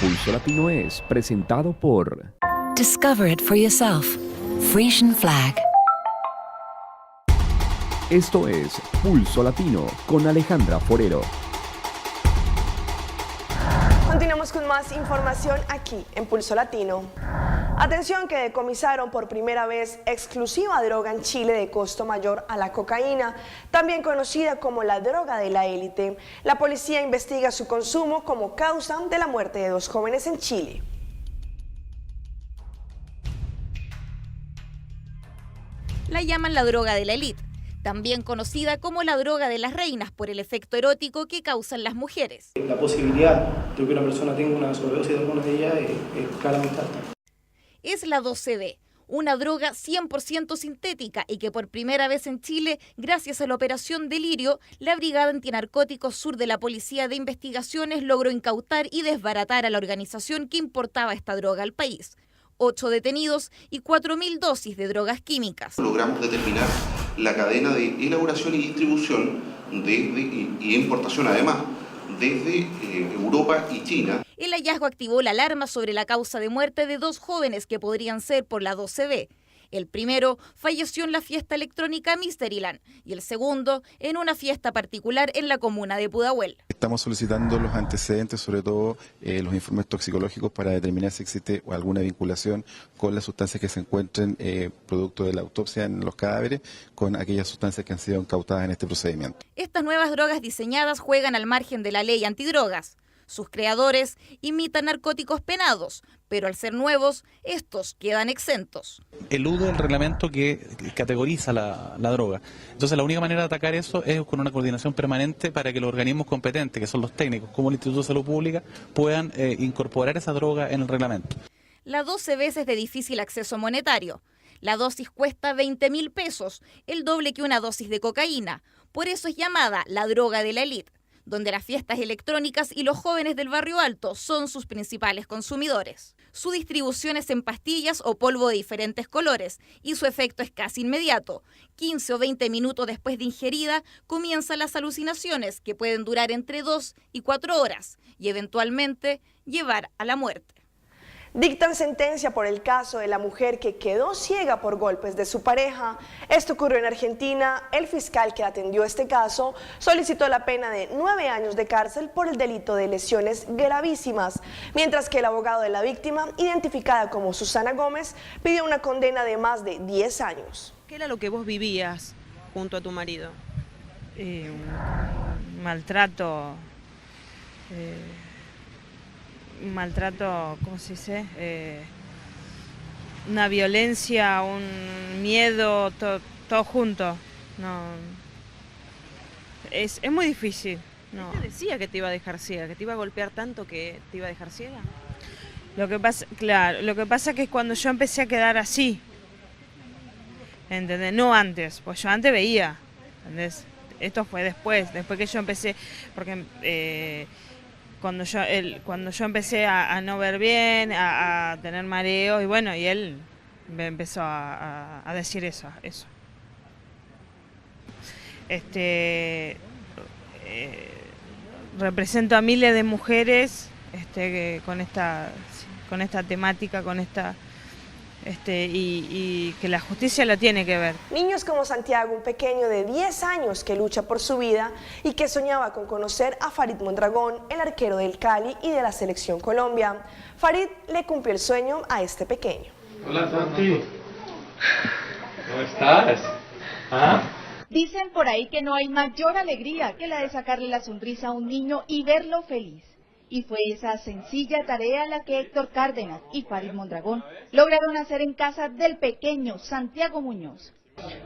Pulso Latino es presentado por Discover it for yourself. Frisian Flag. Esto es Pulso Latino con Alejandra Forero. Continuamos con más información aquí en Pulso Latino. Atención que decomisaron por primera vez exclusiva droga en Chile de costo mayor a la cocaína, también conocida como la droga de la élite. La policía investiga su consumo como causa de la muerte de 2 jóvenes en Chile. La llaman la droga de la élite, también conocida como la droga de las reinas por el efecto erótico que causan las mujeres. La posibilidad de que una persona tenga una sobredosis de alguna de ellas es claramente alta. Es la 2CB, una droga 100% sintética y que por primera vez en Chile, gracias a la operación Delirio, la Brigada Antinarcóticos Sur de la Policía de Investigaciones logró incautar y desbaratar a la organización que importaba esta droga al país. 8 detenidos y 4.000 dosis de drogas químicas. Logramos determinar la cadena de elaboración y distribución y importación además desde Europa y China. El hallazgo activó la alarma sobre la causa de muerte de 2 jóvenes que podrían ser por la 2CB. El primero falleció en la fiesta electrónica Mysteryland y el segundo en una fiesta particular en la comuna de Pudahuel. Estamos solicitando los antecedentes, sobre todo los informes toxicológicos para determinar si existe alguna vinculación con las sustancias que se encuentren producto de la autopsia en los cadáveres con aquellas sustancias que han sido incautadas en este procedimiento. Estas nuevas drogas diseñadas juegan al margen de la ley antidrogas. Sus creadores imitan narcóticos penados, pero al ser nuevos, estos quedan exentos. Elude el reglamento que categoriza la droga. Entonces la única manera de atacar eso es con una coordinación permanente para que los organismos competentes, que son los técnicos, como el Instituto de Salud Pública, puedan incorporar esa droga en el reglamento. La 12 es de difícil acceso monetario. La dosis cuesta 20.000 pesos, el doble que una dosis de cocaína. Por eso es llamada la droga de la élite, donde las fiestas electrónicas y los jóvenes del barrio alto son sus principales consumidores. Su distribución es en pastillas o polvo de diferentes colores y su efecto es casi inmediato. 15 o 20 minutos después de ingerida comienzan las alucinaciones que pueden durar entre 2 y 4 horas y eventualmente llevar a la muerte. Dictan sentencia por el caso de la mujer que quedó ciega por golpes de su pareja. Esto ocurrió en Argentina. El fiscal que atendió este caso solicitó la pena de 9 años de cárcel por el delito de lesiones gravísimas, mientras que el abogado de la víctima, identificada como Susana Gómez, pidió una condena de más de 10 años. ¿Qué era lo que vos vivías junto a tu marido? Un maltrato... ¿cómo se dice? Una violencia, un miedo, todo junto. No, es muy difícil. No. ¿Qué te decía que te iba a dejar ciega? ¿Que te iba a golpear tanto que te iba a dejar ciega? Lo que pasa es que cuando yo empecé a quedar así, ¿entendés? No antes, pues yo antes veía, ¿entendés? Esto fue después que yo empecé, porque... Cuando yo empecé a no ver bien, a tener mareos, y bueno, y él me empezó a decir eso. Represento a miles de mujeres con esta temática, y que la justicia lo tiene que ver. Niños como Santiago, un pequeño de 10 años que lucha por su vida y que soñaba con conocer a Farid Mondragón, el arquero del Cali y de la Selección Colombia. Farid le cumplió el sueño a este pequeño. Hola Santi, ¿cómo estás? ¿Ah? Dicen por ahí que no hay mayor alegría que la de sacarle la sonrisa a un niño y verlo feliz. Y fue esa sencilla tarea la que Héctor Cárdenas y Farid Mondragón lograron hacer en casa del pequeño Santiago Muñoz.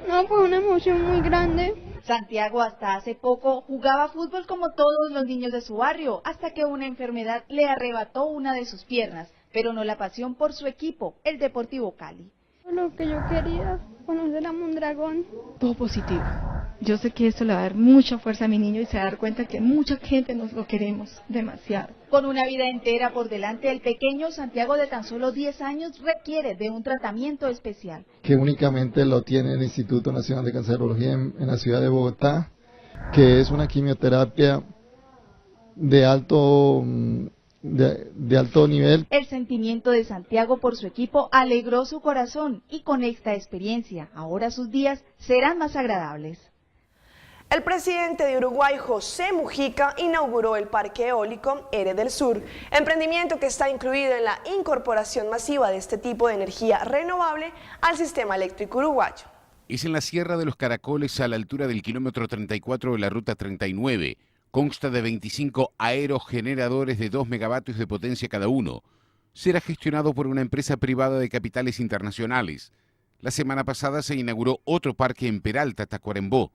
No, pues una emoción muy grande. Santiago hasta hace poco jugaba fútbol como todos los niños de su barrio, hasta que una enfermedad le arrebató una de sus piernas, pero no la pasión por su equipo, el Deportivo Cali. Lo que yo quería, conocer a Mondragón. Todo positivo. Yo sé que esto le va a dar mucha fuerza a mi niño y se va a dar cuenta que mucha gente nos lo queremos demasiado. Con una vida entera por delante, el pequeño Santiago de tan solo 10 años requiere de un tratamiento especial. Que únicamente lo tiene el Instituto Nacional de Cancerología en la ciudad de Bogotá, que es una quimioterapia de alto de alto nivel. El sentimiento de Santiago por su equipo alegró su corazón y con esta experiencia, ahora sus días serán más agradables. El presidente de Uruguay, José Mujica, inauguró el Parque Eólico Ere del Sur, emprendimiento que está incluido en la incorporación masiva de este tipo de energía renovable al sistema eléctrico uruguayo. Es en la Sierra de los Caracoles, a la altura del kilómetro 34 de la ruta 39. Consta de 25 aerogeneradores de 2 megavatios de potencia cada uno. Será gestionado por una empresa privada de capitales internacionales. La semana pasada se inauguró otro parque en Peralta, Tacuarembó.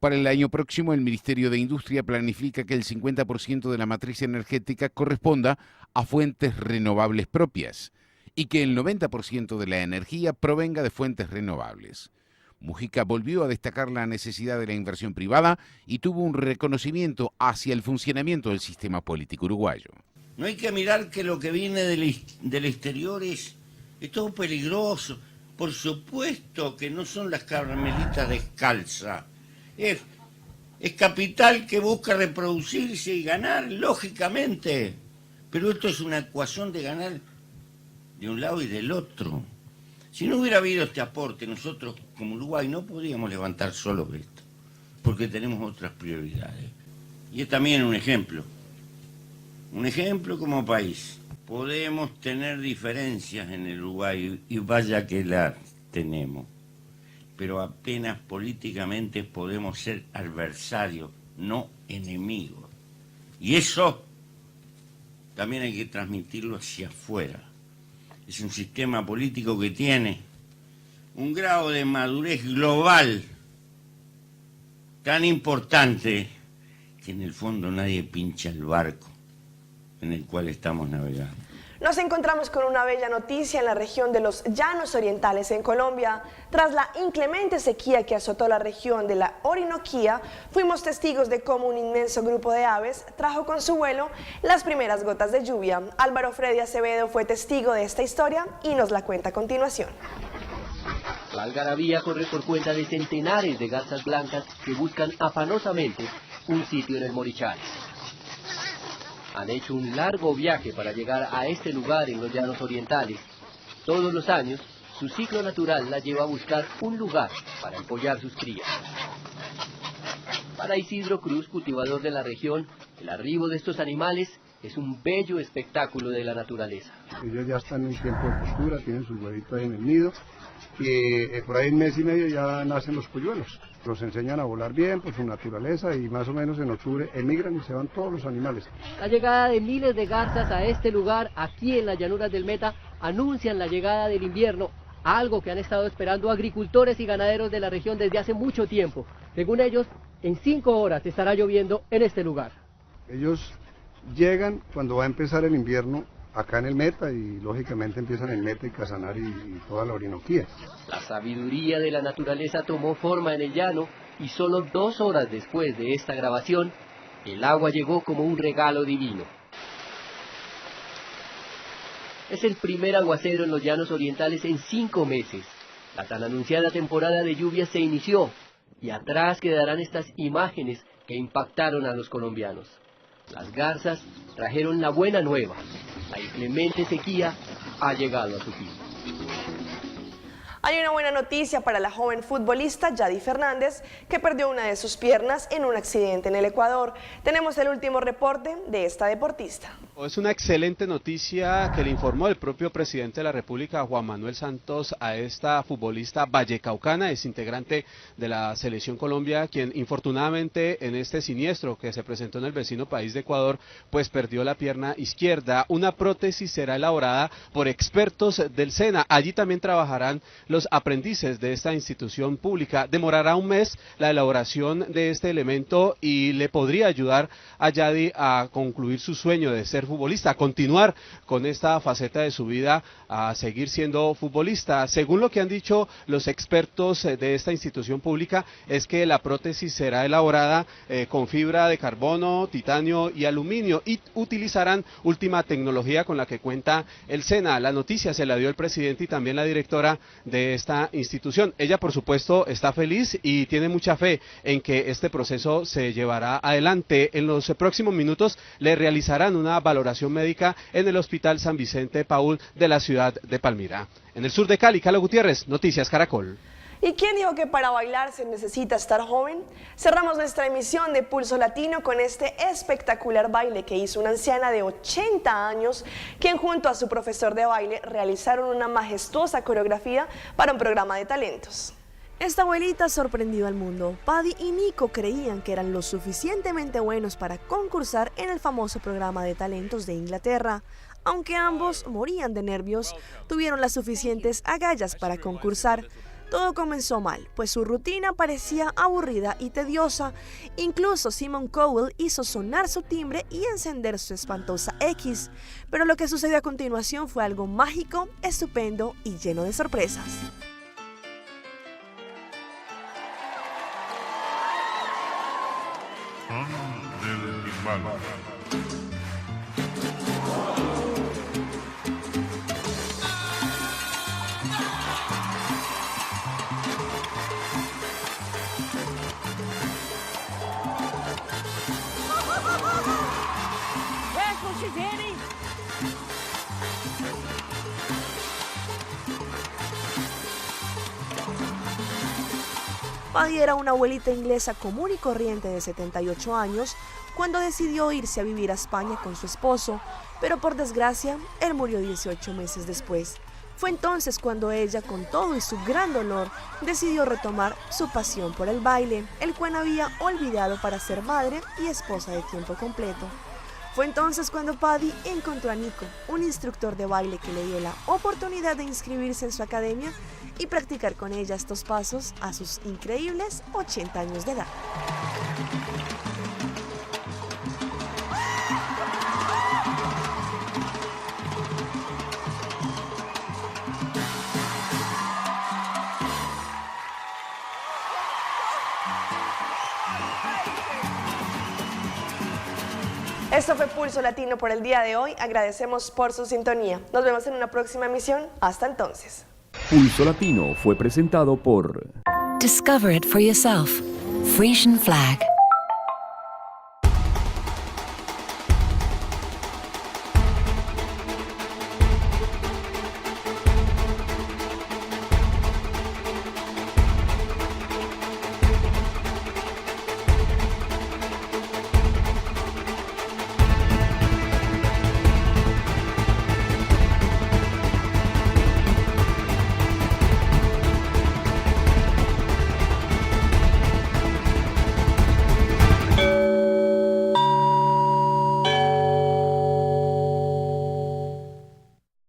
Para el año próximo, el Ministerio de Industria planifica que el 50% de la matriz energética corresponda a fuentes renovables propias y que el 90% de la energía provenga de fuentes renovables. Mujica volvió a destacar la necesidad de la inversión privada y tuvo un reconocimiento hacia el funcionamiento del sistema político uruguayo. No hay que mirar que lo que viene del exterior es todo peligroso. Por supuesto que no son las carmelitas descalzas. Es capital que busca reproducirse y ganar, lógicamente. Pero esto es una ecuación de ganar de un lado y del otro. Si no hubiera habido este aporte, nosotros como Uruguay no podríamos levantar solo esto, porque tenemos otras prioridades. Y es también un ejemplo como país. Podemos tener diferencias en el Uruguay, y vaya que las tenemos, pero apenas políticamente podemos ser adversarios, no enemigos. Y eso también hay que transmitirlo hacia afuera. Es un sistema político que tiene un grado de madurez global tan importante que en el fondo nadie pincha el barco en el cual estamos navegando. Nos encontramos con una bella noticia en la región de los Llanos Orientales en Colombia. Tras la inclemente sequía que azotó la región de la Orinoquía, fuimos testigos de cómo un inmenso grupo de aves trajo con su vuelo las primeras gotas de lluvia. Álvaro Freddy Acevedo fue testigo de esta historia y nos la cuenta a continuación. La algarabía corre por cuenta de centenares de garzas blancas que buscan afanosamente un sitio en el Morichal. Han hecho un largo viaje para llegar a este lugar en los Llanos Orientales. Todos los años, su ciclo natural la lleva a buscar un lugar para empollar sus crías. Para Isidro Cruz, cultivador de la región, el arribo de estos animales es un bello espectáculo de la naturaleza. Ellos ya están en tiempo de postura, tienen sus huevitos ahí en el nido, y por ahí en mes y medio ya nacen los polluelos. Los enseñan a volar bien por su naturaleza y más o menos en octubre emigran y se van todos los animales. La llegada de miles de garzas a este lugar, aquí en las llanuras del Meta, anuncian la llegada del invierno, algo que han estado esperando agricultores y ganaderos de la región desde hace mucho tiempo. Según ellos, en 5 horas estará lloviendo en este lugar. Ellos llegan cuando va a empezar el invierno acá en el Meta y lógicamente empiezan el Meta y Casanare y toda la Orinoquía. La sabiduría de la naturaleza tomó forma en el llano y solo 2 horas después de esta grabación, el agua llegó como un regalo divino. Es el primer aguacero en los Llanos Orientales en 5 meses. La tan anunciada temporada de lluvias se inició y atrás quedarán estas imágenes que impactaron a los colombianos. Las garzas trajeron la buena nueva. La inclemente sequía ha llegado a su fin. Hay una buena noticia para la joven futbolista Yadi Fernández, que perdió una de sus piernas en un accidente en el Ecuador. Tenemos el último reporte de esta deportista. Es una excelente noticia que le informó el propio presidente de la República, Juan Manuel Santos, a esta futbolista vallecaucana, es integrante de la Selección Colombia, quien infortunadamente en este siniestro que se presentó en el vecino país de Ecuador, pues perdió la pierna izquierda. Una prótesis será elaborada por expertos del SENA. Allí también trabajarán los aprendices de esta institución pública. Demorará un mes la elaboración de este elemento y le podría ayudar a Yadi a concluir su sueño de ser futbolista, a continuar con esta faceta de su vida, a seguir siendo futbolista. Según lo que han dicho los expertos de esta institución pública, es que la prótesis será elaborada con fibra de carbono, titanio y aluminio y utilizarán última tecnología con la que cuenta el SENA. La noticia se la dio el presidente y también la directora de esta institución. Ella, por supuesto, está feliz y tiene mucha fe en que este proceso se llevará adelante. En los próximos minutos le realizarán una valoración médica en el Hospital San Vicente de Paúl de la ciudad de Palmira. En el sur de Cali, Carlos Gutiérrez, Noticias Caracol. ¿Y quién dijo que para bailar se necesita estar joven? Cerramos nuestra emisión de Pulso Latino con este espectacular baile que hizo una anciana de 80 años, quien junto a su profesor de baile realizaron una majestuosa coreografía para un programa de talentos. Esta abuelita sorprendió al mundo. Paddy y Nico creían que eran lo suficientemente buenos para concursar en el famoso programa de talentos de Inglaterra. Aunque ambos morían de nervios, tuvieron las suficientes agallas para concursar. Todo comenzó mal, pues su rutina parecía aburrida y tediosa. Incluso Simon Cowell hizo sonar su timbre y encender su espantosa X. Pero lo que sucedió a continuación fue algo mágico, estupendo y lleno de sorpresas. Paddy era una abuelita inglesa común y corriente de 78 años cuando decidió irse a vivir a España con su esposo, pero por desgracia, él murió 18 meses después. Fue entonces cuando ella, con todo y su gran dolor, decidió retomar su pasión por el baile, el cual había olvidado para ser madre y esposa de tiempo completo. Fue entonces cuando Paddy encontró a Nico, un instructor de baile que le dio la oportunidad de inscribirse en su academia y practicar con ella estos pasos a sus increíbles 80 años de edad. Esto fue Pulso Latino por el día de hoy. Agradecemos por su sintonía. Nos vemos en una próxima emisión. Hasta entonces. Pulso Latino fue presentado por... Discover it for yourself. Frisian Flag.